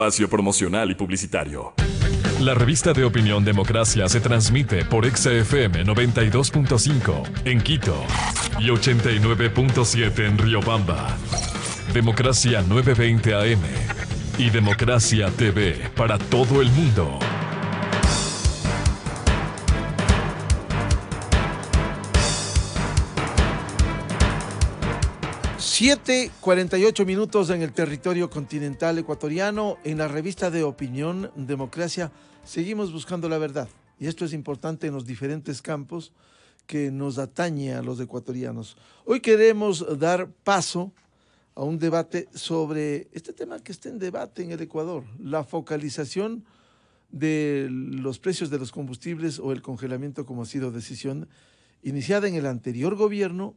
Espacio promocional y publicitario. La revista de opinión Democracia se transmite por XFM 92.5 en Quito y 89.7 en Riobamba. Democracia 920 AM y Democracia TV para todo el mundo. 7:48 en el territorio continental ecuatoriano. En la revista de opinión Democracia seguimos buscando la verdad. Y esto es importante en los diferentes campos que nos atañe a los ecuatorianos. Hoy queremos dar paso a un debate sobre este tema que está en debate en el Ecuador, la focalización de los precios de los combustibles o el congelamiento, como ha sido decisión iniciada en el anterior gobierno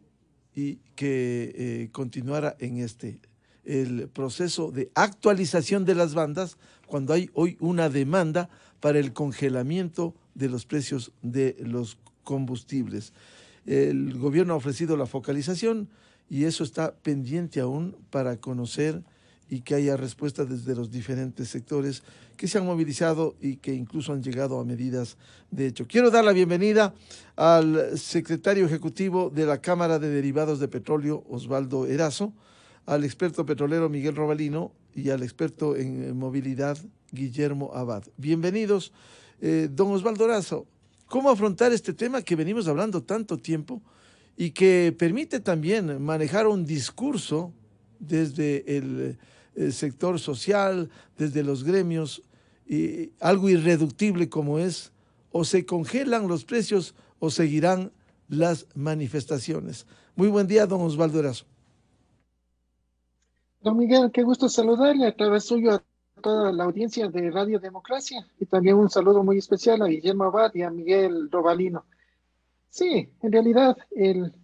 y que continuara en el proceso de actualización de las bandas cuando hay hoy una demanda para el congelamiento de los precios de los combustibles. El gobierno ha ofrecido la focalización y eso está pendiente aún para conocer y que haya respuesta desde los diferentes sectores que se han movilizado y que incluso han llegado a medidas de hecho. Quiero dar la bienvenida al secretario ejecutivo de la Cámara de Derivados de Petróleo, Osvaldo Erazo, al experto petrolero Miguel Robalino y al experto en movilidad Guillermo Abad. Bienvenidos. Don Osvaldo Erazo, ¿cómo afrontar este tema que venimos hablando tanto tiempo y que permite también manejar un discurso desde el sector social, desde los gremios, y algo irreductible como es, o se congelan los precios o seguirán las manifestaciones? Muy buen día, don Osvaldo Erazo. Don Miguel, qué gusto saludarle a través suyo a toda la audiencia de Radio Democracia y también un saludo muy especial a Guillermo Abad y a Miguel Robalino. Sí, en realidad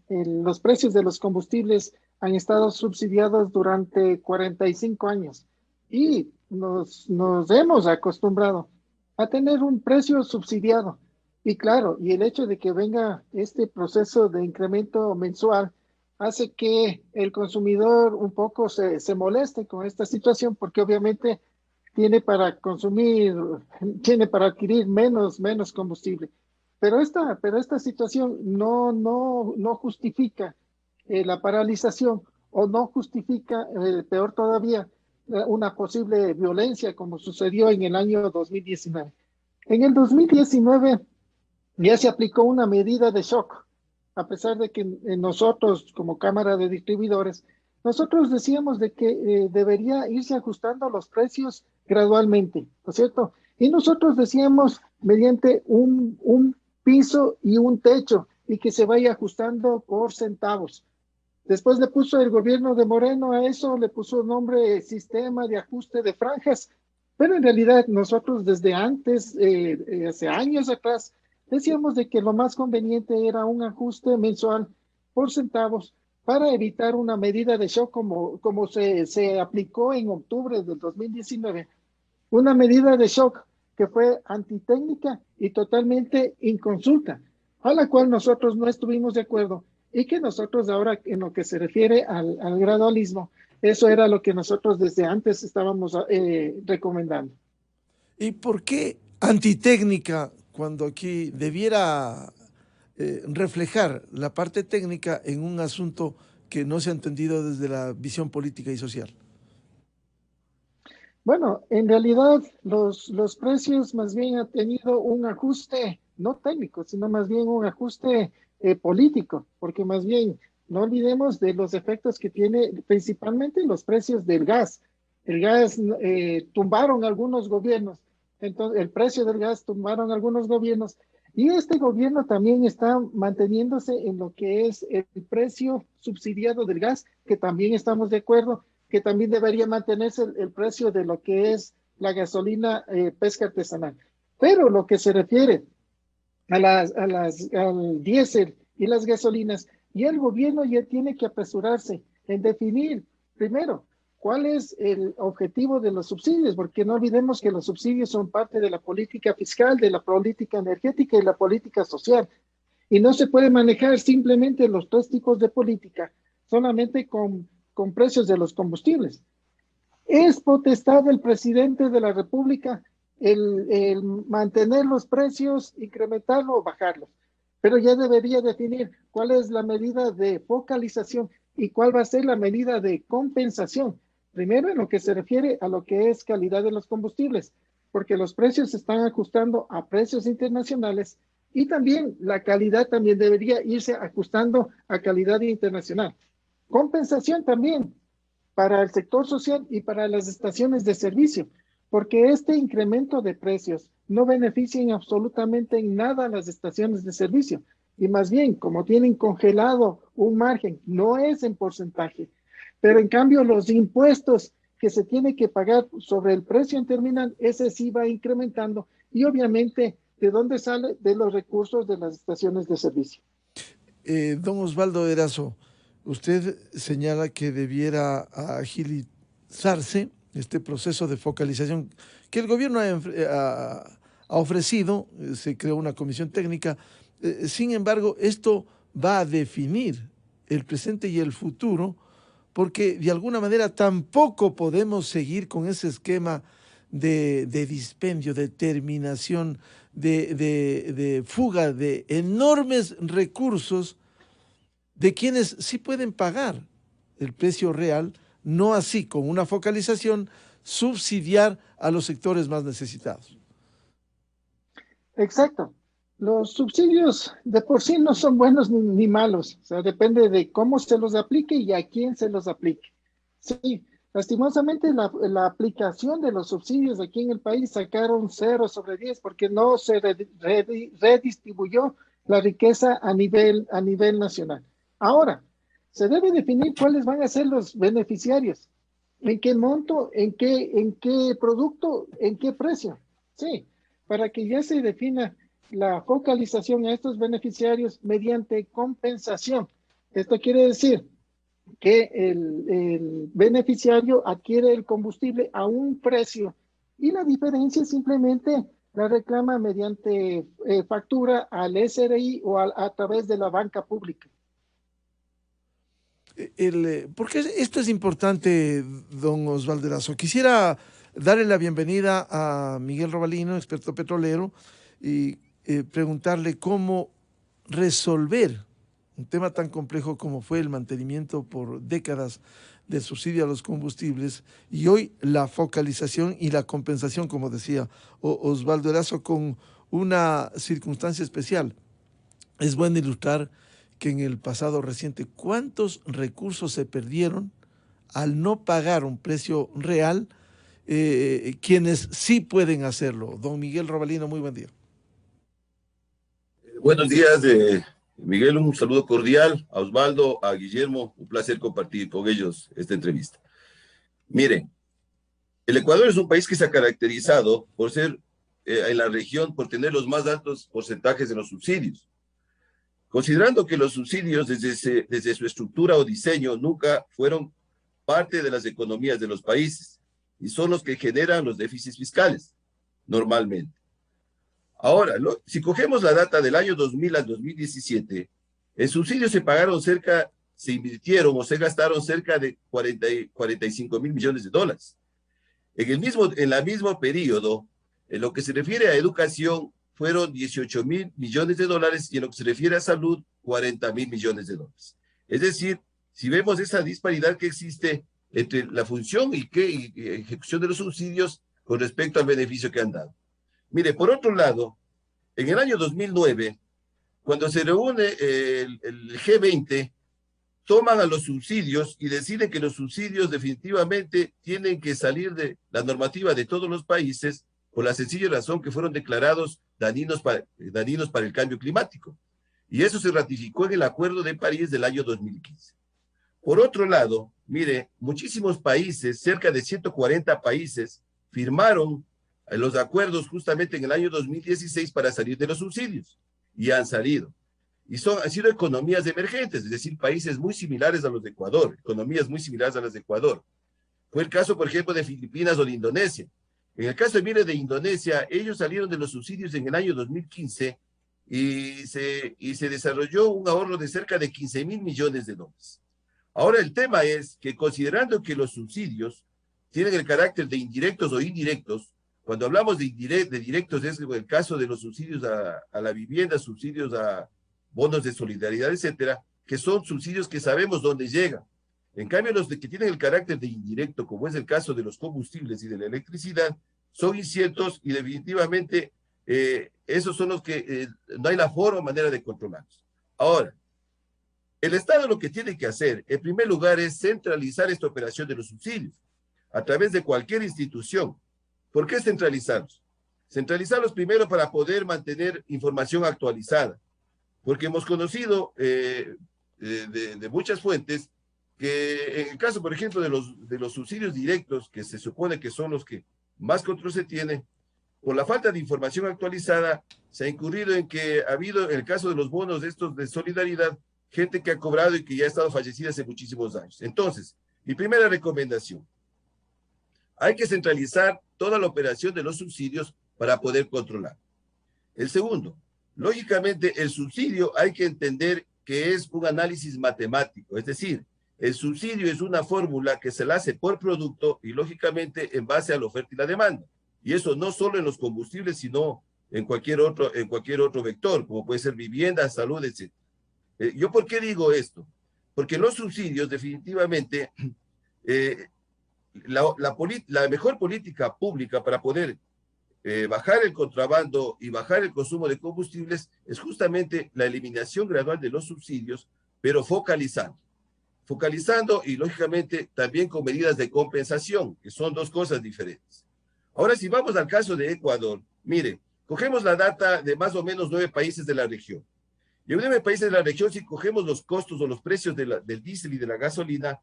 los precios de los combustibles han estado subsidiados durante 45 años y nos hemos acostumbrado a tener un precio subsidiado. Y claro, y el hecho de que venga este proceso de incremento mensual hace que el consumidor un poco se moleste con esta situación porque obviamente tiene para consumir, tiene para adquirir menos combustible. Pero esta situación no justifica la paralización o no justifica, peor todavía, una posible violencia como sucedió en el año 2019. En el 2019 ya se aplicó una medida de shock, a pesar de que nosotros como Cámara de Distribuidores, nosotros decíamos de que debería irse ajustando los precios gradualmente, ¿no es cierto? Y nosotros decíamos mediante un piso y un techo y que se vaya ajustando por centavos. Después le puso el gobierno de Moreno a eso, le puso nombre sistema de ajuste de franjas, pero en realidad nosotros desde antes, hace años atrás, decíamos de que lo más conveniente era un ajuste mensual por centavos para evitar una medida de shock como se aplicó en octubre del 2019, una medida de shock que fue antitécnica y totalmente inconsulta, a la cual nosotros no estuvimos de acuerdo y que nosotros ahora en lo que se refiere al gradualismo, eso era lo que nosotros desde antes estábamos recomendando. ¿Y por qué antitécnica cuando aquí debiera reflejar la parte técnica en un asunto que no se ha entendido desde la visión política y social? Bueno, en realidad los precios más bien han tenido un ajuste no técnico, sino más bien un ajuste político, porque más bien no olvidemos de los efectos que tiene principalmente los precios del gas. El gas tumbaron algunos gobiernos, entonces el precio del gas tumbaron algunos gobiernos y este gobierno también está manteniéndose en lo que es el precio subsidiado del gas, que también estamos de acuerdo que también debería mantenerse el precio de lo que es la gasolina pesca artesanal. Pero lo que se refiere al diésel y las gasolinas, y el gobierno ya tiene que apresurarse en definir, primero, cuál es el objetivo de los subsidios, porque no olvidemos que los subsidios son parte de la política fiscal, de la política energética y la política social. Y no se puede manejar simplemente los tres tipos de política, solamente con precios de los combustibles. Es potestad del presidente de la República el mantener los precios, incrementarlos o bajarlos. Pero ya debería definir cuál es la medida de focalización y cuál va a ser la medida de compensación. Primero, en lo que se refiere a lo que es calidad de los combustibles, porque los precios se están ajustando a precios internacionales y también la calidad también debería irse ajustando a calidad internacional. Compensación también para el sector social y para las estaciones de servicio, porque este incremento de precios no beneficia en absolutamente en nada a las estaciones de servicio. Y más bien, como tienen congelado un margen, no es en porcentaje, pero en cambio los impuestos que se tiene que pagar sobre el precio en terminal, ese sí va incrementando. Y obviamente, ¿de dónde sale? De los recursos de las estaciones de servicio. Don Osvaldo Erazo, usted señala que debiera agilizarse este proceso de focalización que el gobierno ha ofrecido, se creó una comisión técnica, sin embargo, esto va a definir el presente y el futuro, porque de alguna manera tampoco podemos seguir con ese esquema de dispendio, de terminación, de fuga de enormes recursos de quienes sí pueden pagar el precio real, no así con una focalización, subsidiar a los sectores más necesitados. Exacto. Los subsidios de por sí no son buenos ni malos, o sea, depende de cómo se los aplique y a quién se los aplique. Sí, lastimosamente la aplicación de los subsidios aquí en el país sacaron 0/10 porque no se redistribuyó la riqueza a nivel nacional. Ahora, se debe definir cuáles van a ser los beneficiarios, en qué monto, en qué producto, en qué precio. Sí, para que ya se defina la focalización a estos beneficiarios mediante compensación. Esto quiere decir que el beneficiario adquiere el combustible a un precio y la diferencia simplemente la reclama mediante factura al SRI o a través de la banca pública. Porque esto es importante, don Osvaldo Erazo. Quisiera darle la bienvenida a Miguel Robalino, experto petrolero, y preguntarle cómo resolver un tema tan complejo como fue el mantenimiento por décadas del subsidio a los combustibles y hoy la focalización y la compensación, como decía Osvaldo Erazo, con una circunstancia especial. Es bueno ilustrar que en el pasado reciente cuántos recursos se perdieron al no pagar un precio real, quienes sí pueden hacerlo. Don Miguel Robalino, muy buen día. Buenos días, Miguel, un saludo cordial a Osvaldo, a Guillermo, un placer compartir con ellos esta entrevista. Miren, el Ecuador es un país que se ha caracterizado por ser en la región, por tener los más altos porcentajes de los subsidios. Considerando que los subsidios desde su estructura o diseño nunca fueron parte de las economías de los países y son los que generan los déficits fiscales, normalmente. Ahora, si cogemos la data del año 2000 al 2017, en subsidios se invirtieron o se gastaron cerca de 45 mil millones de dólares. En la mismo periodo, en lo que se refiere a educación, fueron 18 mil millones de dólares y en lo que se refiere a salud, 40 mil millones de dólares. Es decir, si vemos esa disparidad que existe entre la función y ejecución de los subsidios con respecto al beneficio que han dado. Mire, por otro lado, en el año 2009, cuando se reúne el G20, toman a los subsidios y deciden que los subsidios definitivamente tienen que salir de la normativa de todos los países por la sencilla razón que fueron declarados dañinos para el cambio climático. Y eso se ratificó en el Acuerdo de París del año 2015. Por otro lado, mire, muchísimos países, cerca de 140 países, firmaron los acuerdos justamente en el año 2016 para salir de los subsidios y han salido. Y han sido economías emergentes, es decir, países muy similares a los de Ecuador, economías muy similares a las de Ecuador. Fue el caso, por ejemplo, de Filipinas o de Indonesia. En el caso de Indonesia, ellos salieron de los subsidios en el año 2015 y se desarrolló un ahorro de cerca de 15 mil millones de dólares. Ahora el tema es que considerando que los subsidios tienen el carácter de indirectos o indirectos. Cuando hablamos de directos es el caso de los subsidios a la vivienda, subsidios a bonos de solidaridad, etcétera, que son subsidios que sabemos dónde llegan. En cambio, los que tienen el carácter de indirecto, como es el caso de los combustibles y de la electricidad, son inciertos y definitivamente esos son los que no hay la forma o manera de controlarlos. Ahora, el Estado lo que tiene que hacer, en primer lugar, es centralizar esta operación de los subsidios a través de cualquier institución. ¿Por qué centralizarlos? Centralizarlos primero para poder mantener información actualizada, porque hemos conocido de muchas fuentes que en el caso, por ejemplo, de los subsidios directos, que se supone que son los que más control se tiene, por la falta de información actualizada, se ha incurrido en que ha habido, en el caso de los bonos estos de solidaridad, gente que ha cobrado y que ya ha estado fallecida hace muchísimos años. Entonces, mi primera recomendación, hay que centralizar toda la operación de los subsidios para poder controlar. El segundo, lógicamente, el subsidio hay que entender que es un análisis matemático, es decir, el subsidio es una fórmula que se la hace por producto y lógicamente en base a la oferta y la demanda. Y eso no solo en los combustibles, sino en cualquier otro vector, como puede ser vivienda, salud, etc. ¿Yo por qué digo esto? Porque los subsidios definitivamente, la mejor política pública para poder bajar el contrabando y bajar el consumo de combustibles es justamente la eliminación gradual de los subsidios, pero focalizando y lógicamente también con medidas de compensación, que son dos cosas diferentes. Ahora, si vamos al caso de Ecuador, mire, cogemos la data de más o menos 9 países de la región. Y en 9 países de la región, si cogemos los costos o los precios del diésel y de la gasolina,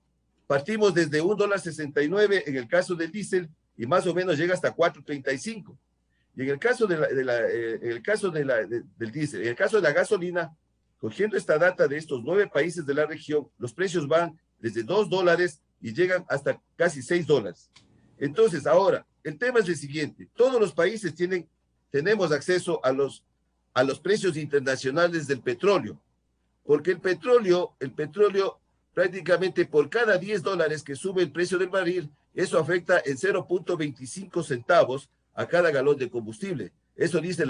partimos desde $1.69 en el caso del diésel y más o menos llega hasta $4.35. Y en el caso del diésel, en el caso de la gasolina, cogiendo esta data de estos 9 países de la región, los precios van desde $2 y llegan hasta casi $6. Entonces, ahora, el tema es el siguiente. Todos los países tenemos acceso a los precios internacionales del petróleo, porque el petróleo prácticamente por cada $10 que sube el precio del barril, eso afecta en 0.25 centavos a cada galón de combustible. Eso dice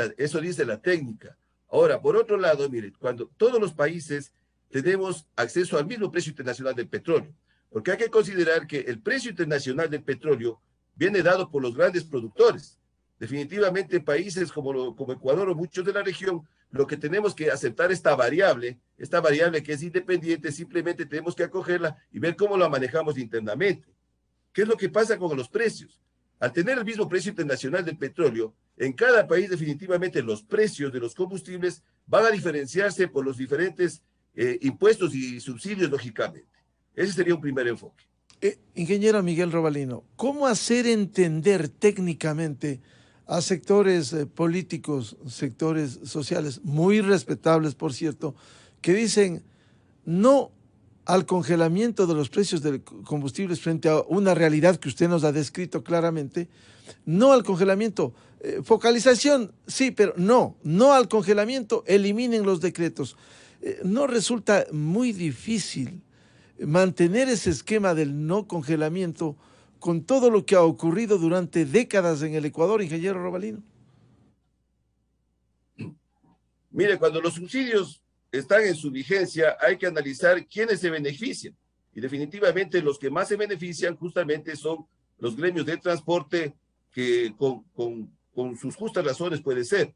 la técnica. Ahora, por otro lado, mire, cuando todos los países tenemos acceso al mismo precio internacional del petróleo, porque hay que considerar que el precio internacional del petróleo viene dado por los grandes productores. Definitivamente países como Ecuador o muchos de la región, lo que tenemos que aceptar esta variable que es independiente, simplemente tenemos que acogerla y ver cómo la manejamos internamente. ¿Qué es lo que pasa con los precios? Al tener el mismo precio internacional del petróleo, en cada país definitivamente los precios de los combustibles van a diferenciarse por los diferentes impuestos y subsidios, lógicamente. Ese sería un primer enfoque. Ingeniero Miguel Robalino, ¿cómo hacer entender técnicamente a sectores políticos, sectores sociales, muy respetables, por cierto, que dicen no al congelamiento de los precios de combustibles frente a una realidad que usted nos ha descrito claramente, no al congelamiento, focalización, sí, pero no al congelamiento, eliminen los decretos. ¿No resulta muy difícil mantener ese esquema del no congelamiento con todo lo que ha ocurrido durante décadas en el Ecuador, ingeniero Robalino? Mire, cuando los subsidios están en su vigencia, hay que analizar quiénes se benefician. Y definitivamente los que más se benefician justamente son los gremios de transporte que con sus justas razones puede ser.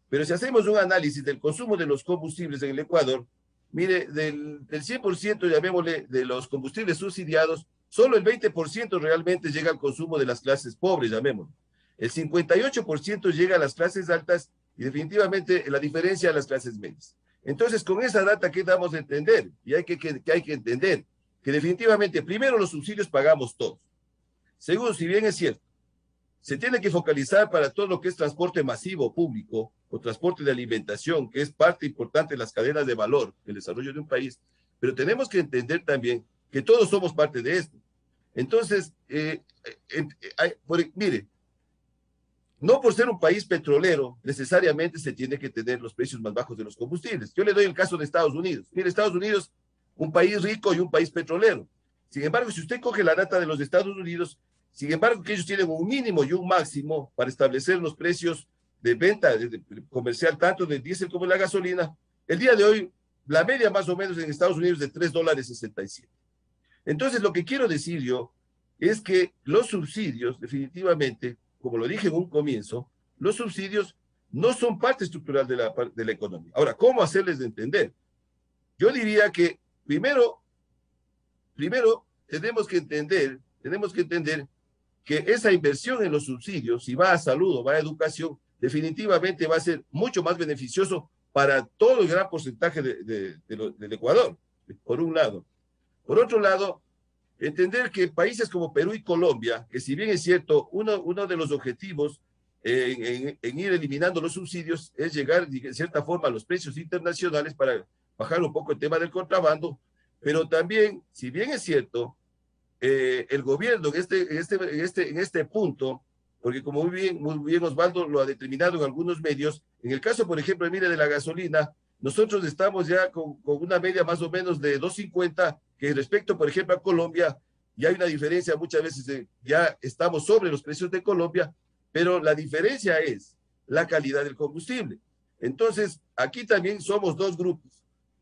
Pero si hacemos un análisis del consumo de los combustibles en el Ecuador, mire, del 100%, llamémosle, de los combustibles subsidiados, solo el 20% realmente llega al consumo de las clases pobres, llamémoslo. El 58% llega a las clases altas y definitivamente la diferencia a las clases medias. Entonces, con esa data, ¿qué damos a entender? Y hay que entender que definitivamente, primero, los subsidios pagamos todos. Segundo, si bien es cierto, se tiene que focalizar para todo lo que es transporte masivo público o transporte de alimentación, que es parte importante de las cadenas de valor del desarrollo de un país, pero tenemos que entender también que todos somos parte de esto. Entonces, mire, no por ser un país petrolero, necesariamente se tiene que tener los precios más bajos de los combustibles. Yo le doy el caso de Estados Unidos. Mire, Estados Unidos, un país rico y un país petrolero. Sin embargo, si usted coge la data de los Estados Unidos, Sin embargo, que ellos tienen un mínimo y un máximo para establecer los precios de venta comercial, tanto del diésel como de la gasolina. El día de hoy, la media más o menos en Estados Unidos es de $3.67. Entonces, lo que quiero decir yo es que los subsidios, definitivamente, como lo dije en un comienzo, los subsidios no son parte estructural de la economía. Ahora, ¿cómo hacerles de entender? Yo diría que primero tenemos que entender que esa inversión en los subsidios, si va a salud o va a educación, definitivamente va a ser mucho más beneficioso para todo el gran porcentaje del Ecuador, por un lado. Por otro lado, entender que países como Perú y Colombia, que si bien es cierto, uno de los objetivos en ir eliminando los subsidios es llegar, de cierta forma, a los precios internacionales para bajar un poco el tema del contrabando, pero también, si bien es cierto, el gobierno en este punto, porque como muy bien Osvaldo lo ha determinado en algunos medios, en el caso, por ejemplo, mire, de la gasolina, nosotros estamos ya con una media más o menos de 2.50, que respecto, por ejemplo, a Colombia, ya hay una diferencia, muchas veces ya estamos sobre los precios de Colombia, pero la diferencia es la calidad del combustible. Entonces, aquí también somos dos grupos.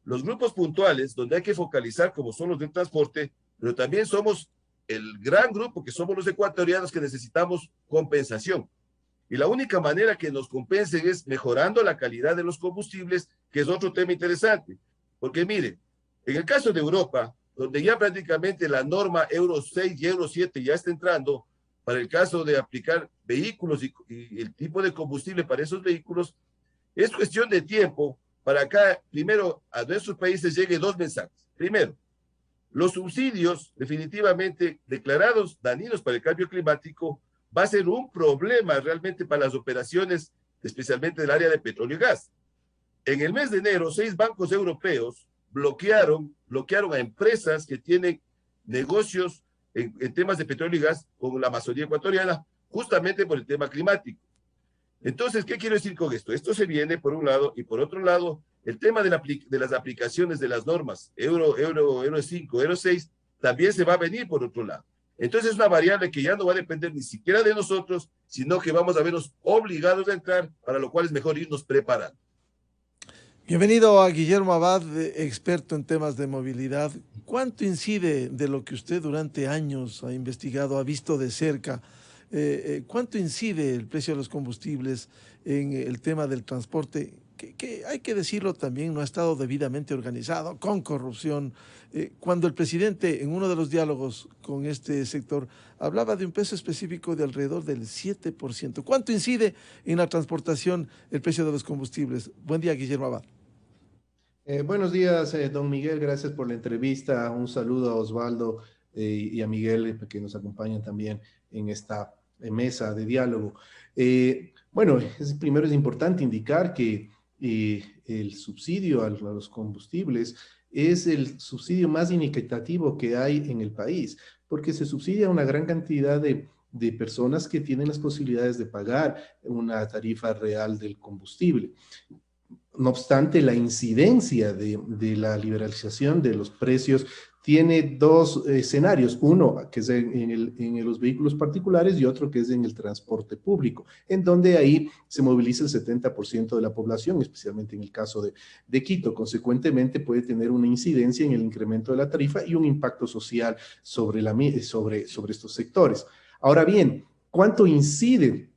Los grupos puntuales, donde hay que focalizar, como son los del transporte, pero también somos el gran grupo, que somos los ecuatorianos, que necesitamos compensación. Y la única manera que nos compensen es mejorando la calidad de los combustibles, que es otro tema interesante. Porque mire, en el caso de Europa, donde ya prácticamente la norma Euro 6 y Euro 7 ya está entrando, para el caso de aplicar vehículos y el tipo de combustible para esos vehículos, es cuestión de tiempo para acá, primero, a nuestros países llegue dos mensajes. Primero, los subsidios definitivamente declarados dañinos para el cambio climático va a ser un problema realmente para las operaciones, especialmente del área de petróleo y gas. En el mes de enero, 6 bancos europeos bloquearon a empresas que tienen negocios en temas de petróleo y gas con la Amazonía ecuatoriana, justamente por el tema climático. Entonces, ¿qué quiero decir con esto? Esto se viene por un lado, y por otro lado, el tema de las aplicaciones de las normas Euro 5, Euro 6, también se va a venir por otro lado. Entonces es una variable que ya no va a depender ni siquiera de nosotros, sino que vamos a vernos obligados a entrar, para lo cual es mejor irnos preparando. Bienvenido a Guillermo Abad, experto en temas de movilidad. ¿Cuánto incide de lo que usted durante años ha investigado, ha visto de cerca? ¿Cuánto incide el precio de los combustibles en el tema del transporte? Que hay que decirlo también, no ha estado debidamente organizado, con corrupción. Cuando el presidente, en uno de los diálogos con este sector, hablaba de un peso específico de alrededor del 7%. ¿Cuánto incide en la transportación el precio de los combustibles? Buen día, Guillermo Abad. Buenos días, don Miguel, gracias por la entrevista. Un saludo a Osvaldo y a Miguel, que nos acompañan también en esta mesa de diálogo. Bueno, primero es importante indicar que el subsidio a los combustibles es el subsidio más inequitativo que hay en el país, porque se subsidia a una gran cantidad de personas que tienen las posibilidades de pagar una tarifa real del combustible. No obstante, la incidencia de la liberalización de los precios tiene dos escenarios, uno que es en los vehículos particulares y otro que es en el transporte público, en donde ahí se moviliza el 70% de la población, especialmente en el caso de Quito. Consecuentemente puede tener una incidencia en el incremento de la tarifa y un impacto social sobre estos sectores. Ahora bien, ¿cuánto incide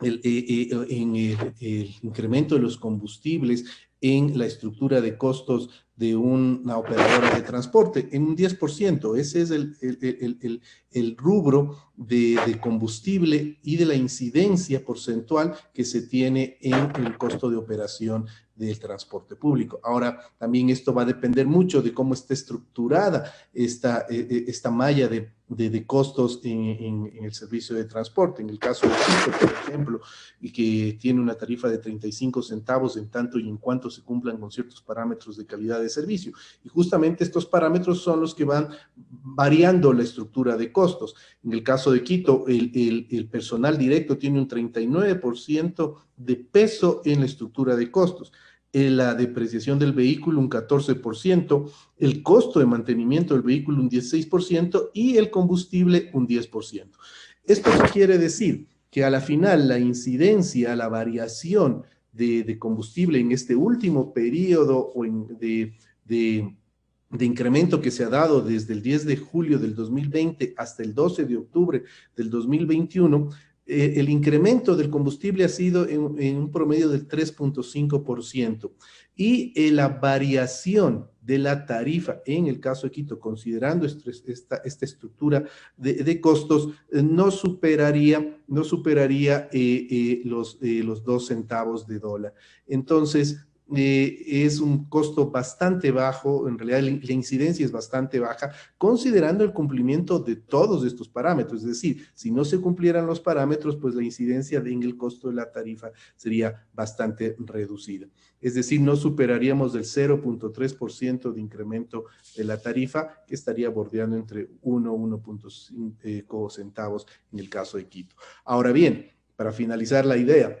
en el incremento de los combustibles en la estructura de costos de una operadora de transporte? En un 10%. Ese es el rubro de combustible y de la incidencia porcentual que se tiene en el costo de operación del transporte público. Ahora, también esto va a depender mucho de cómo esté estructurada esta malla de costos en el servicio de transporte. En el caso de Quito, por ejemplo, y que tiene una tarifa de 35 centavos en tanto y en cuanto se cumplan con ciertos parámetros de calidad de servicio. Y justamente estos parámetros son los que van variando la estructura de costos. En el caso de Quito, el personal directo tiene un 39% de peso en la estructura de costos. La depreciación del vehículo un 14%, el costo de mantenimiento del vehículo un 16% y el combustible un 10%. Esto qué quiere decir que a la final la incidencia, la variación de combustible en este último periodo de incremento que se ha dado desde el 10 de julio del 2020 hasta el 12 de octubre del 2021, el incremento del combustible ha sido en un promedio del 3.5%, y la variación de la tarifa en el caso de Quito, considerando esta estructura de costos, no superaría los 2 centavos de dólar. Entonces, es un costo bastante bajo, en realidad la incidencia es bastante baja, considerando el cumplimiento de todos estos parámetros. Es decir, si no se cumplieran los parámetros, pues la incidencia en el costo de la tarifa sería bastante reducida. Es decir, no superaríamos el 0.3% de incremento de la tarifa, que estaría bordeando entre 1 y 1.5 centavos en el caso de Quito. Ahora bien, para finalizar la idea,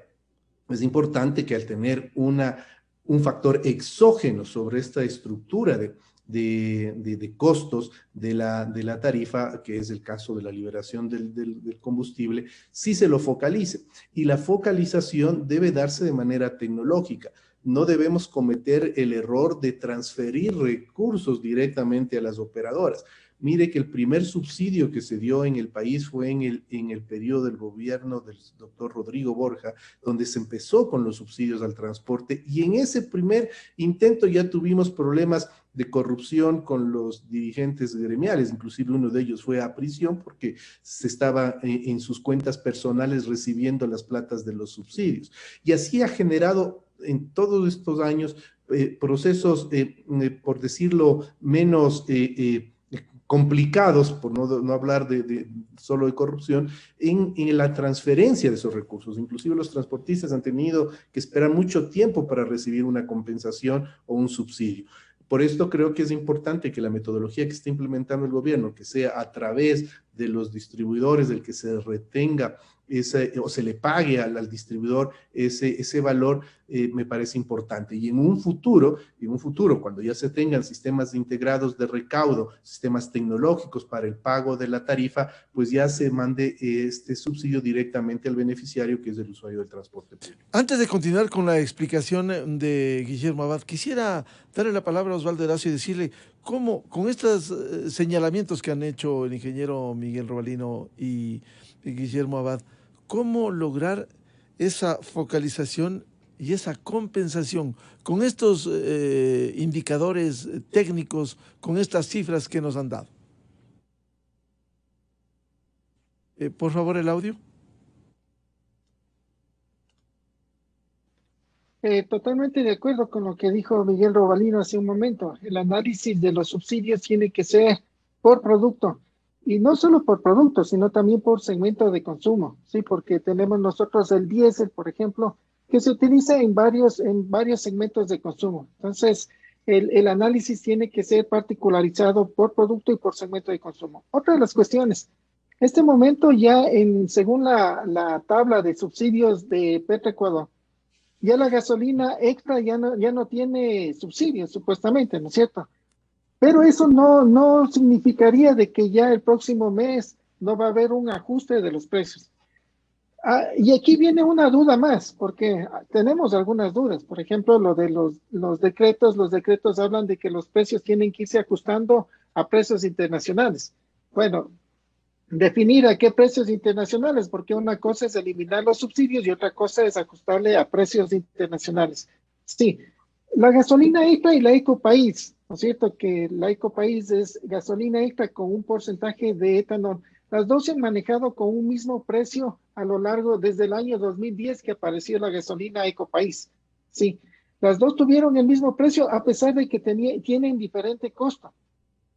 es importante que al tener un factor exógeno sobre esta estructura de costos de la tarifa, que es el caso de la liberación del combustible, sí se lo focalice. Y la focalización debe darse de manera tecnológica. No debemos cometer el error de transferir recursos directamente a las operadoras. Mire que el primer subsidio que se dio en el país fue en el periodo del gobierno del doctor Rodrigo Borja, donde se empezó con los subsidios al transporte, y en ese primer intento ya tuvimos problemas de corrupción con los dirigentes gremiales, inclusive uno de ellos fue a prisión porque se estaba en sus cuentas personales recibiendo las platas de los subsidios. Y así ha generado en todos estos años procesos, por decirlo menos complicados, por no hablar solo de corrupción, en la transferencia de esos recursos. Inclusive los transportistas han tenido que esperar mucho tiempo para recibir una compensación o un subsidio. Por esto creo que es importante que la metodología que está implementando el gobierno, que sea a través de los distribuidores, del que se retenga o se le pague al distribuidor ese valor, me parece importante. Y en un futuro, cuando ya se tengan sistemas integrados de recaudo, sistemas tecnológicos para el pago de la tarifa, pues ya se mande este subsidio directamente al beneficiario, que es el usuario del transporte público. Antes de continuar con la explicación de Guillermo Abad, quisiera darle la palabra a Osvaldo Erazo y decirle cómo, con estos señalamientos que han hecho el ingeniero Miguel Robalino y Guillermo Abad, cómo lograr esa focalización y esa compensación con estos indicadores técnicos, con estas cifras que nos han dado. Por favor, el audio. Totalmente de acuerdo con lo que dijo Miguel Robalino hace un momento. El análisis de los subsidios tiene que ser por producto. Y no solo por producto, sino también por segmento de consumo, ¿sí? Porque tenemos nosotros el diésel, por ejemplo, que se utiliza en varios segmentos de consumo. Entonces, el análisis tiene que ser particularizado por producto y por segmento de consumo. Otra de las cuestiones, este momento ya según la tabla de subsidios de Petroecuador, ya la gasolina extra ya no tiene subsidios, supuestamente, ¿no es cierto? Pero eso no significaría de que ya el próximo mes no va a haber un ajuste de los precios. Y aquí viene una duda más, porque tenemos algunas dudas. Por ejemplo, lo de los decretos hablan de que los precios tienen que irse ajustando a precios internacionales. Bueno, definir a qué precios internacionales, porque una cosa es eliminar los subsidios y otra cosa es ajustarle a precios internacionales. Sí, la gasolina extra y la Ecopaís, ¿no es cierto? Que la Ecopaís es gasolina extra con un porcentaje de etanol. Las dos se han manejado con un mismo precio a lo largo desde el año 2010 que apareció la gasolina Ecopaís. Sí, las dos tuvieron el mismo precio a pesar de que tienen diferente costo.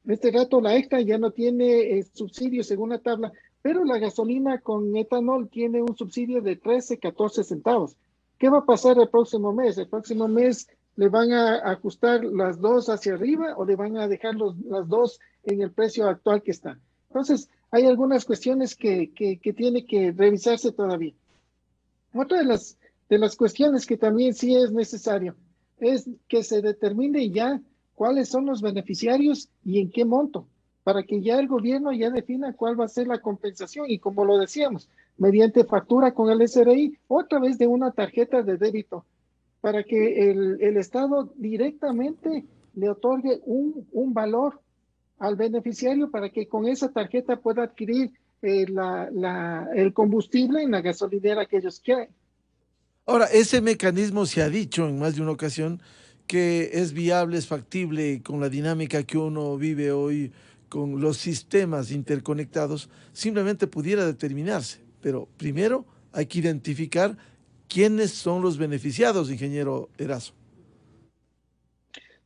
Este rato la extra ya no tiene subsidio según la tabla, pero la gasolina con etanol tiene un subsidio de 13, 14 centavos. ¿Qué va a pasar el próximo mes? El próximo mes le van a ajustar las dos hacia arriba o le van a dejar las dos en el precio actual que está. Entonces, hay algunas cuestiones que tiene que revisarse todavía. Otra de las cuestiones que también sí es necesario es que se determine ya cuáles son los beneficiarios y en qué monto. para que ya el gobierno ya defina cuál va a ser la compensación y como lo decíamos, mediante factura con el SRI o a través de una tarjeta de débito, para que el Estado directamente le otorgue un valor al beneficiario para que con esa tarjeta pueda adquirir el combustible en la gasolinera que ellos quieren. Ahora, ese mecanismo se ha dicho en más de una ocasión que es viable, es factible con la dinámica que uno vive hoy, con los sistemas interconectados, simplemente pudiera determinarse. Pero primero hay que identificar quiénes son los beneficiados, ingeniero Erazo.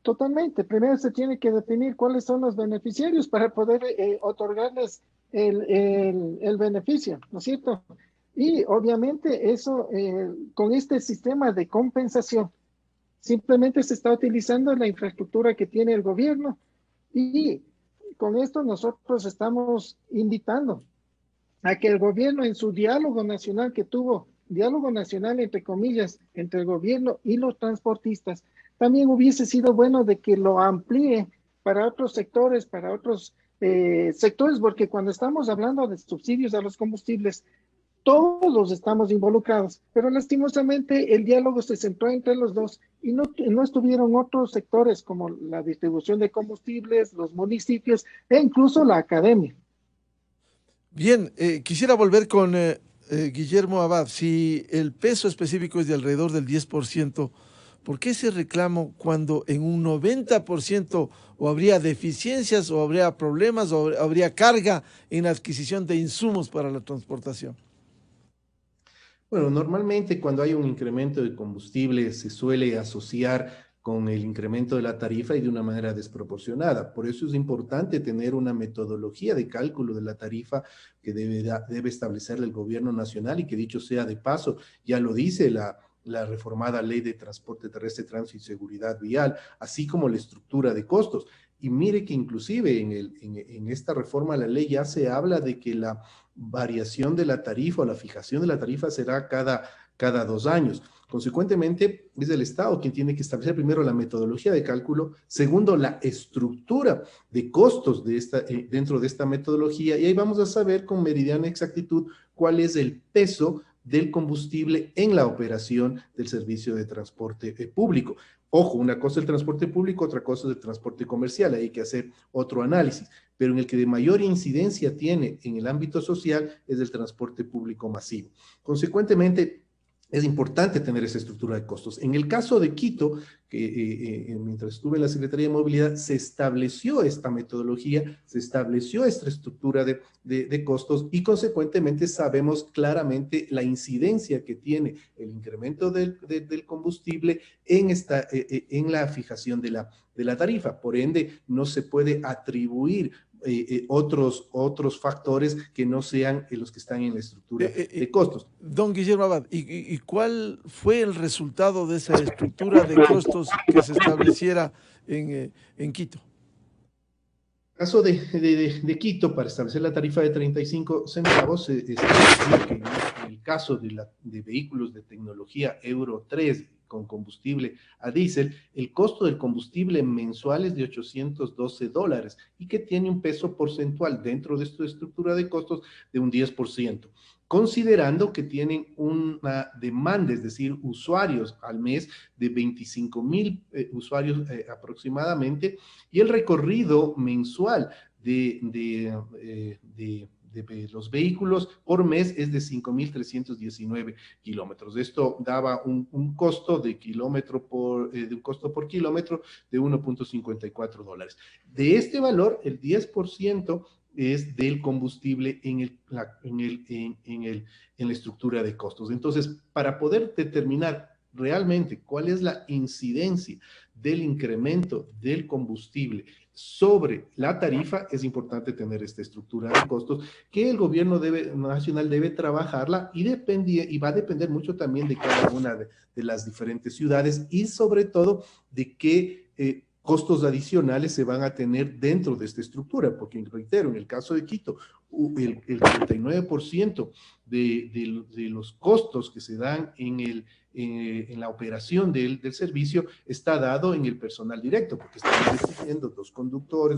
Totalmente. Primero se tiene que definir cuáles son los beneficiarios para poder otorgarles el beneficio, ¿no es cierto? Y obviamente eso, con este sistema de compensación, simplemente se está utilizando la infraestructura que tiene el gobierno y con esto nosotros estamos invitando a que el gobierno en su diálogo nacional que tuvo, diálogo nacional entre comillas, entre el gobierno y los transportistas, también hubiese sido bueno de que lo amplíe para otros sectores, para otros sectores, porque cuando estamos hablando de subsidios a los combustibles, todos estamos involucrados, pero lastimosamente el diálogo se centró entre los dos y no estuvieron otros sectores como la distribución de combustibles, los municipios e incluso la academia. Bien, quisiera volver con Guillermo Abad. Si el peso específico es de alrededor del 10%, ¿por qué ese reclamo cuando en un 90% o habría deficiencias o habría problemas o habría carga en la adquisición de insumos para la transportación? Bueno, normalmente cuando hay un incremento de combustible se suele asociar con el incremento de la tarifa y de una manera desproporcionada. Por eso es importante tener una metodología de cálculo de la tarifa que debe establecerle el gobierno nacional y que dicho sea de paso, ya lo dice la reformada Ley de Transporte Terrestre, Tránsito y Seguridad Vial, así como la estructura de costos. Y mire que inclusive en esta reforma a la ley ya se habla de que la variación de la tarifa o la fijación de la tarifa será cada 2 años. Consecuentemente, es el Estado quien tiene que establecer primero la metodología de cálculo, segundo, la estructura de costos dentro de esta metodología, y ahí vamos a saber con meridiana exactitud cuál es el peso del combustible en la operación del servicio de transporte público. Ojo, una cosa es el transporte público, otra cosa es el transporte comercial, hay que hacer otro análisis, pero en el que de mayor incidencia tiene en el ámbito social es el transporte público masivo. Consecuentemente, es importante tener esa estructura de costos. En el caso de Quito, que mientras estuve en la Secretaría de Movilidad, se estableció esta metodología, se estableció esta estructura de costos y consecuentemente sabemos claramente la incidencia que tiene el incremento del combustible en la fijación de la tarifa. Por ende, no se puede atribuir otros factores que no sean los que están en la estructura de costos. Don Guillermo Abad, ¿y cuál fue el resultado de esa estructura de costos que se estableciera en Quito? En el caso de Quito, para establecer la tarifa de 35 centavos, se estableció que en el caso de vehículos de tecnología Euro 3 con combustible a diésel, el costo del combustible mensual es de $812 y que tiene un peso porcentual dentro de esta estructura de costos de un 10%, considerando que tienen una demanda, es decir, usuarios al mes de 25,000 usuarios aproximadamente, y el recorrido mensual de los vehículos por mes es de 5,319 kilómetros. Esto daba un costo de un costo por kilómetro de $1.54. De este valor, el 10% es del combustible en la estructura de costos. Entonces, para poder determinar realmente cuál es la incidencia del incremento del combustible sobre la tarifa, es importante tener esta estructura de costos que el gobierno nacional debe trabajarla y va a depender mucho también de cada una de las diferentes ciudades y sobre todo de qué costos adicionales se van a tener dentro de esta estructura, porque reitero, en el caso de Quito, el 39% de los costos que se dan en la operación del servicio está dado en el personal directo, porque están exigiendo dos conductores,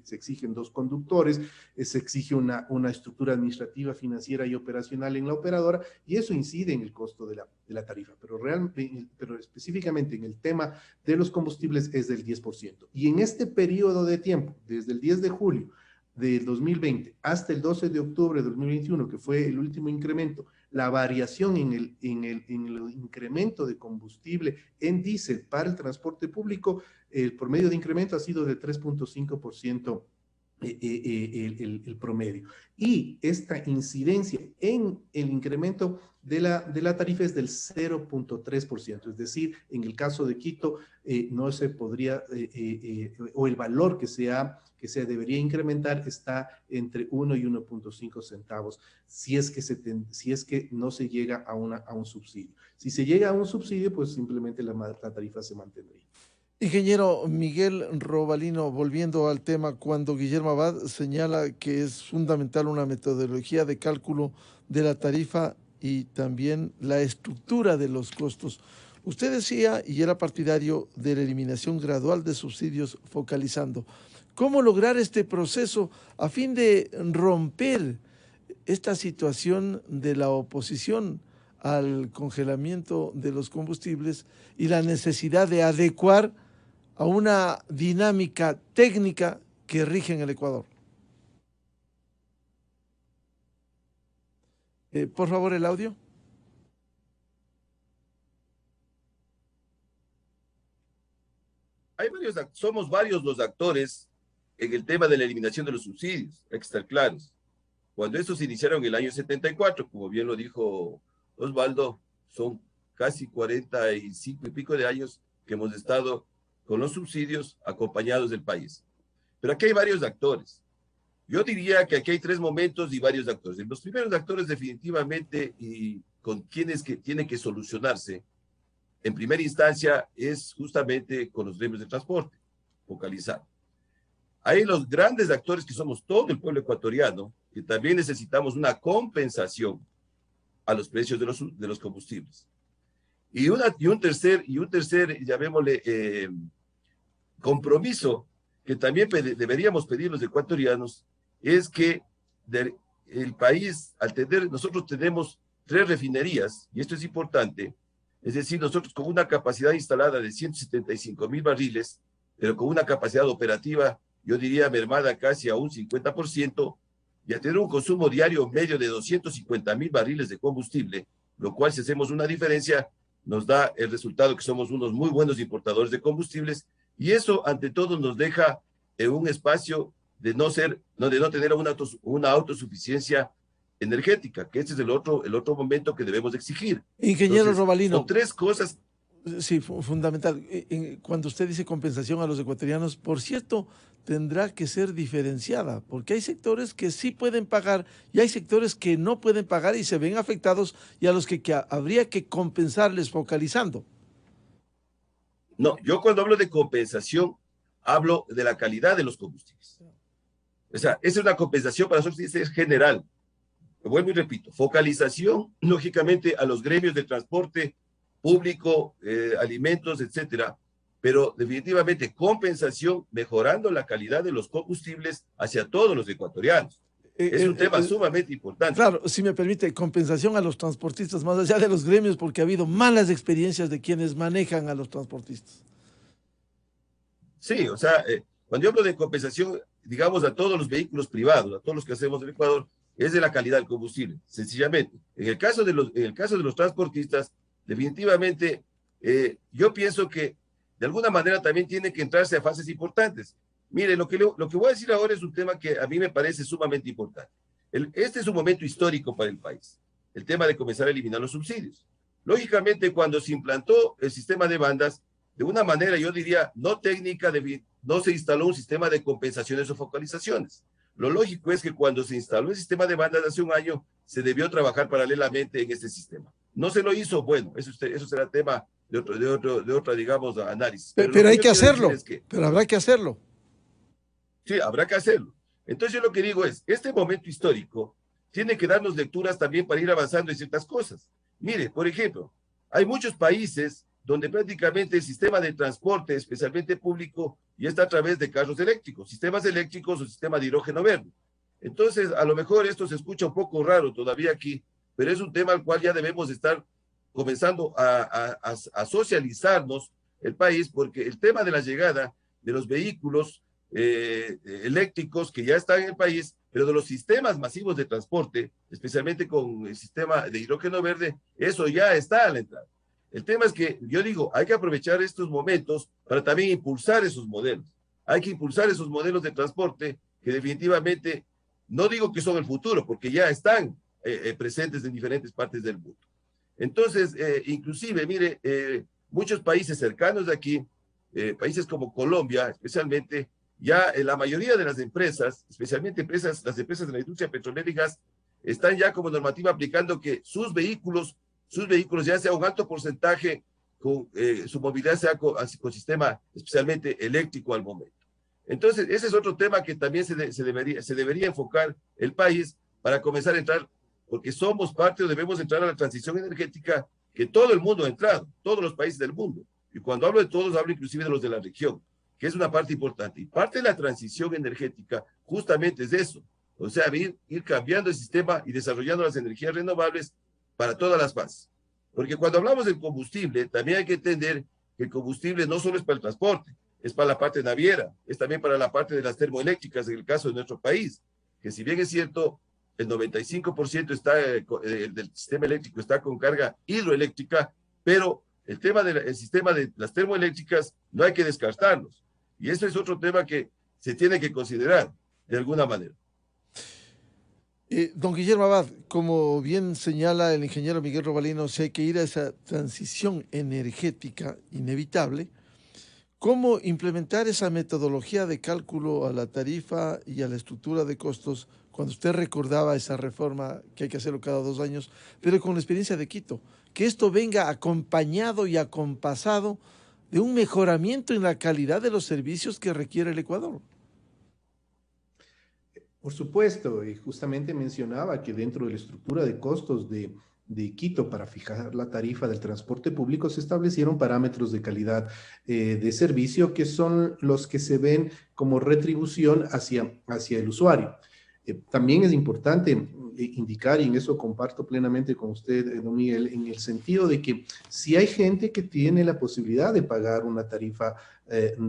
se exigen dos conductores, se exige una estructura administrativa, financiera y operacional en la operadora, y eso incide en el costo de la tarifa, pero específicamente en el tema de los combustibles es del 10%. Y en este periodo de tiempo, desde el 10 de julio del 2020 hasta el 12 de octubre de 2021, que fue el último incremento, la variación en el incremento de combustible en diésel para el transporte público, el promedio de incremento ha sido de 3.5% el promedio. Y esta incidencia en el incremento de la tarifa es del 0.3%, es decir, en el caso de Quito no se podría, o el valor que se debería incrementar está entre 1 y 1.5 centavos si es que no se llega a un subsidio. Si se llega a un subsidio, pues simplemente la tarifa se mantendría. Ingeniero Miguel Robalino, volviendo al tema, cuando Guillermo Abad señala que es fundamental una metodología de cálculo de la tarifa y también la estructura de los costos. Usted decía, y era partidario de la eliminación gradual de subsidios focalizando. ¿Cómo lograr este proceso a fin de romper esta situación de la oposición al congelamiento de los combustibles y la necesidad de adecuar a una dinámica técnica que rige en el Ecuador? Por favor, el audio. Somos varios los actores en el tema de la eliminación de los subsidios, hay que estar claros. Cuando estos se iniciaron en el año 74, como bien lo dijo Osvaldo, son casi 45 y pico de años que hemos estado con los subsidios acompañados del país. Pero aquí hay varios actores. Yo diría que aquí hay tres momentos y varios actores. Los primeros actores definitivamente y con quienes que tienen que solucionarse en primera instancia es justamente con los gremios de transporte, focalizar. Hay los grandes actores que somos todo el pueblo ecuatoriano, que también necesitamos una compensación a los precios de los combustibles. Y un tercer, llamémosle, compromiso que también deberíamos pedir los ecuatorianos, es que el país, nosotros tenemos 3 refinerías, y esto es importante, es decir, nosotros con una capacidad instalada de 175,000 barriles, pero con una capacidad operativa, yo diría, mermada casi a un 50%, y a tener un consumo diario medio de 250,000 barriles de combustible, lo cual, si hacemos una diferencia, nos da el resultado que somos unos muy buenos importadores de combustibles, y eso, ante todo, nos deja en un espacio de no tener una autosuficiencia energética, que ese es el otro momento que debemos exigir. Ingeniero Entonces, Robalino. son 3 cosas. Sí, fundamental. Cuando usted dice compensación a los ecuatorianos, por cierto, tendrá que ser diferenciada, porque hay sectores que sí pueden pagar y hay sectores que no pueden pagar y se ven afectados y a los que habría que compensarles focalizando. No, yo cuando hablo de compensación, hablo de la calidad de los combustibles. O sea, esa es una compensación para nosotros, es general. Vuelvo y repito, focalización, lógicamente, a los gremios de transporte público, alimentos, etcétera, pero definitivamente compensación mejorando la calidad de los combustibles hacia todos los ecuatorianos. Es un tema sumamente importante. Claro, si me permite, compensación a los transportistas, más allá de los gremios, porque ha habido malas experiencias de quienes manejan a los transportistas. Sí, o sea, cuando yo hablo de compensación, digamos, a todos los vehículos privados, a todos los que hacemos en Ecuador, es de la calidad del combustible, sencillamente. En el caso de los transportistas, definitivamente, yo pienso que de alguna manera también tiene que entrarse a fases importantes. Mire, lo que voy a decir ahora es un tema que a mí me parece sumamente importante. Este es un momento histórico para el país, el tema de comenzar a eliminar los subsidios. Lógicamente, cuando se implantó el sistema de bandas, de una manera, yo diría, no técnica, no se instaló un sistema de compensaciones o focalizaciones. Lo lógico es que cuando se instaló el sistema de bandas hace un año, se debió trabajar paralelamente en este sistema. No se lo hizo, bueno, eso será tema de otra, digamos, análisis. Pero hay que hacerlo, pero habrá que hacerlo. Sí, habrá que hacerlo. Entonces yo lo que digo es, este momento histórico tiene que darnos lecturas también para ir avanzando en ciertas cosas. Mire, por ejemplo, hay muchos países donde prácticamente el sistema de transporte, especialmente público, ya está a través de carros eléctricos, sistemas eléctricos o sistema de hidrógeno verde. Entonces, a lo mejor esto se escucha un poco raro todavía aquí, pero es un tema al cual ya debemos estar comenzando a socializarnos el país, porque el tema de la llegada de los vehículos eléctricos que ya están en el país, pero de los sistemas masivos de transporte, especialmente con el sistema de hidrógeno verde, eso ya está a la entrada. El tema es que, yo digo, hay que aprovechar estos momentos para también impulsar esos modelos. Hay que impulsar esos modelos de transporte que definitivamente, no digo que son el futuro, porque ya están presentes en diferentes partes del mundo. Entonces, inclusive, mire, muchos países cercanos de aquí, países como Colombia, especialmente, ya la mayoría de las empresas, especialmente las empresas de la industria petrolera y gas, están ya como normativa aplicando que sus vehículos ya sea un alto porcentaje, su movilidad sea con sistema especialmente eléctrico al momento. Entonces, ese es otro tema que también se debería enfocar el país para comenzar a entrar, porque somos parte o debemos entrar a la transición energética que todo el mundo ha entrado, todos los países del mundo. Y cuando hablo de todos, hablo inclusive de los de la región, que es una parte importante. Y parte de la transición energética justamente es eso, o sea, ir cambiando el sistema y desarrollando las energías renovables para todas las fases. Porque cuando hablamos del combustible, también hay que entender que el combustible no solo es para el transporte, es para la parte naviera, es también para la parte de las termoeléctricas, en el caso de nuestro país, que si bien es cierto, el 95% del sistema eléctrico está con carga hidroeléctrica, pero el sistema de las termoeléctricas no hay que descartarlos. Y eso es otro tema que se tiene que considerar de alguna manera. Don Guillermo Abad, como bien señala el ingeniero Miguel Robalino, si hay que ir a esa transición energética inevitable, ¿cómo implementar esa metodología de cálculo a la tarifa y a la estructura de costos cuando usted recordaba esa reforma que hay que hacerlo cada 2 años, pero con la experiencia de Quito? Que esto venga acompañado y acompasado de un mejoramiento en la calidad de los servicios que requiere el Ecuador. Por supuesto, y justamente mencionaba que dentro de la estructura de costos de Quito para fijar la tarifa del transporte público se establecieron parámetros de calidad de servicio que son los que se ven como retribución hacia el usuario. También es importante indicar, y en eso comparto plenamente con usted, don Miguel, en el sentido de que si hay gente que tiene la posibilidad de pagar una tarifa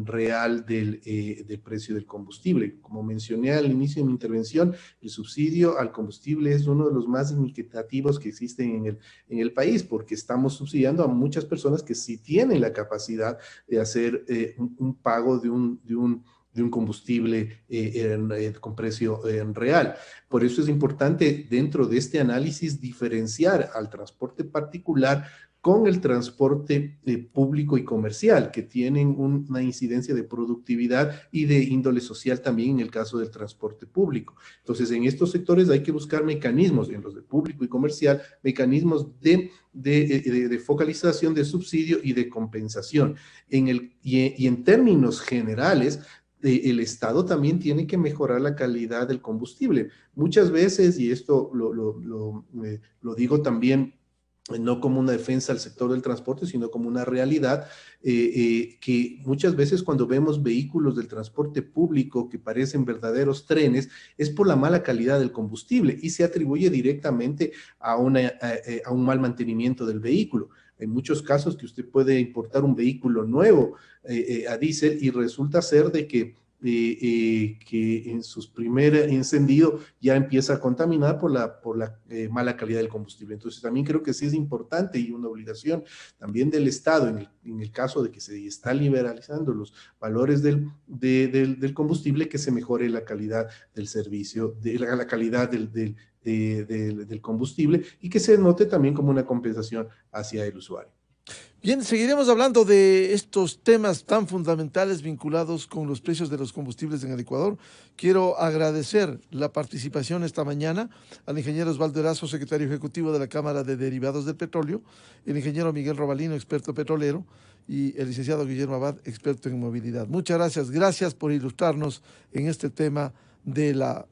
real del precio del combustible. Como mencioné al inicio de mi intervención, el subsidio al combustible es uno de los más significativos que existen en el país, porque estamos subsidiando a muchas personas que sí tienen la capacidad de hacer un pago de un combustible con precio real. Por eso es importante dentro de este análisis diferenciar al transporte particular con el transporte público y comercial, que tienen una incidencia de productividad y de índole social también en el caso del transporte público. Entonces, en estos sectores hay que buscar mecanismos, en los de público y comercial, mecanismos de focalización, de subsidio y de compensación. Y en términos generales, el Estado también tiene que mejorar la calidad del combustible. Muchas veces, y esto lo digo también, no como una defensa al sector del transporte, sino como una realidad, que muchas veces cuando vemos vehículos del transporte público que parecen verdaderos trenes, es por la mala calidad del combustible y se atribuye directamente a un mal mantenimiento del vehículo. En muchos casos que usted puede importar un vehículo nuevo a diésel y resulta ser de que en sus primer encendido ya empieza a contaminar por la mala calidad del combustible. Entonces también creo que sí es importante y una obligación también del Estado en el caso de que se está liberalizando los valores del combustible, que se mejore la calidad del servicio, la calidad del combustible y que se note también como una compensación hacia el usuario. Bien, seguiremos hablando de estos temas tan fundamentales vinculados con los precios de los combustibles en el Ecuador. Quiero agradecer la participación esta mañana al ingeniero Osvaldo Erazo, secretario ejecutivo de la Cámara de Derivados del Petróleo, el ingeniero Miguel Robalino, experto petrolero, y el licenciado Guillermo Abad, experto en movilidad. Muchas gracias. Gracias por ilustrarnos en este tema de la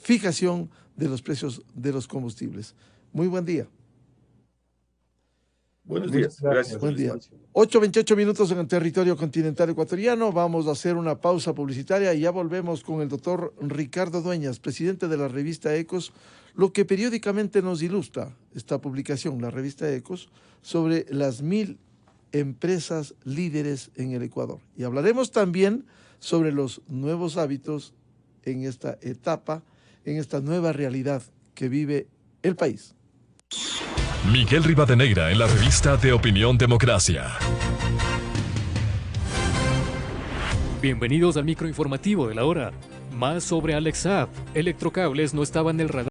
fijación de los precios de los combustibles. Muy buen día. Buenos días. Gracias. Buen día. 8:28 minutos en el territorio continental ecuatoriano. Vamos a hacer una pausa publicitaria y ya volvemos con el doctor Ricardo Dueñas, presidente de la revista Ecos, lo que periódicamente nos ilustra esta publicación, la revista Ecos, sobre las 1000 empresas líderes en el Ecuador. Y hablaremos también sobre los nuevos hábitos en esta etapa, en esta nueva realidad que vive el país. Miguel Rivadeneira en la revista de Opinión Democracia. Bienvenidos al microinformativo de la hora. Más sobre Alex Saab. Electrocables no estaba en el radar.